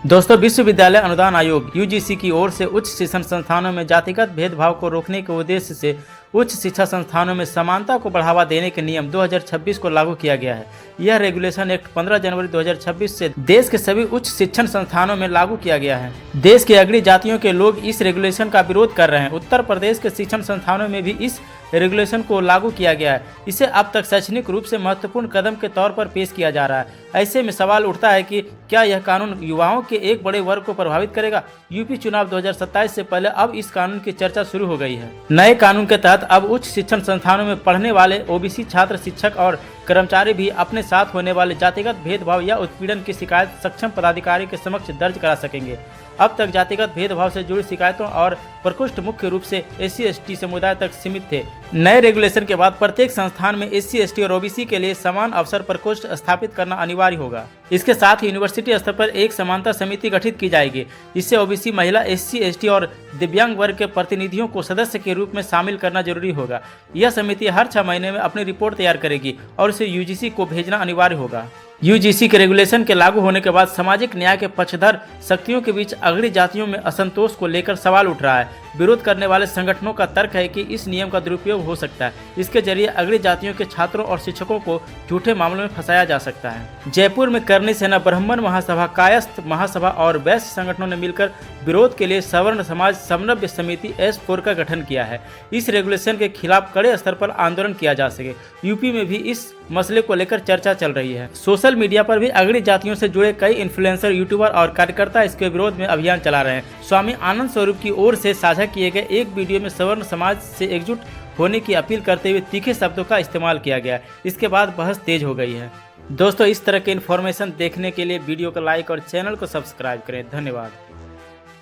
दोस्तों, विश्वविद्यालय अनुदान आयोग यूजीसी की ओर से उच्च शिक्षण संस्थानों में जातिगत भेदभाव को रोकने के उद्देश्य से उच्च शिक्षा संस्थानों में समानता को बढ़ावा देने के नियम 2026 को लागू किया गया है। यह रेगुलेशन एक्ट 15 जनवरी 2026 से देश के सभी उच्च शिक्षण संस्थानों में लागू किया गया है। देश की अग्रणी जातियों के लोग इस रेगुलेशन का विरोध कर रहे हैं। उत्तर प्रदेश के शिक्षण संस्थानों में भी इस रेगुलेशन को लागू किया गया है। इसे अब तक शैक्षणिक रूप से महत्वपूर्ण कदम के तौर पर पेश किया जा रहा है। ऐसे में सवाल उठता है कि क्या यह कानून युवाओं के एक बड़े वर्ग को प्रभावित करेगा। यूपी चुनाव 2027 से पहले अब इस कानून की चर्चा शुरू हो गई है। नए कानून के तहत अब उच्च शिक्षण संस्थानों में पढ़ने वाले ओबीसी छात्र, शिक्षक और कर्मचारी भी अपने साथ होने वाले जातिगत भेदभाव या उत्पीड़न की शिकायत सक्षम पदाधिकारी के समक्ष दर्ज करा सकेंगे। अब तक जातिगत भेदभाव से जुड़ी शिकायतों और प्रकोष्ठ मुख्य रूप से SC/ST समुदाय तक सीमित थे। नए रेगुलेशन के बाद प्रत्येक संस्थान में SC/ST और OBC के लिए समान अवसर प्रकोष्ठ स्थापित करना अनिवार्य होगा। इसके साथ ही यूनिवर्सिटी स्तर पर एक समानता समिति गठित की जाएगी। इससे OBC, महिला, SC/ST और दिव्यांग वर्ग के प्रतिनिधियों को सदस्य के रूप में शामिल करना जरूरी होगा। यह समिति हर 6 महीने में अपनी रिपोर्ट तैयार करेगी और इसे यूजीसी को भेजना अनिवार्य होगा। यूजीसी के रेगुलेशन के लागू होने के बाद सामाजिक न्याय के पक्षधर शक्तियों के बीच अग्रणी जातियों में असंतोष को लेकर सवाल उठ रहा है। विरोध करने वाले संगठनों का तर्क है कि इस नियम का दुरुपयोग हो सकता है। इसके जरिए अग्रणी जातियों के छात्रों और शिक्षकों को झूठे मामलों में फंसाया जा सकता है। जयपुर में करणी सेना, ब्राह्मण महासभा, कायस्थ महासभा और वैश्य संगठनों ने मिलकर विरोध के लिए सवर्ण समाज समन्वय समिति S4 का गठन किया है। इस रेगुलेशन के खिलाफ कड़े स्तर पर आंदोलन किया जा सके। यूपी में भी इस मसले को लेकर चर्चा चल रही है। सोशल मीडिया पर भी अग्रणी जातियों से जुड़े कई इन्फ्लुएंसर, यूट्यूबर और कार्यकर्ता इसके विरोध में अभियान चला रहे हैं। स्वामी आनंद स्वरूप की ओर से साझा किए गए एक वीडियो में सवर्ण समाज से एकजुट होने की अपील करते हुए तीखे शब्दों का इस्तेमाल किया गया। इसके बाद बहस तेज हो गई है। दोस्तों, इस तरह के इन्फॉर्मेशन देखने के लिए वीडियो को लाइक और चैनल को सब्सक्राइब करें। धन्यवाद।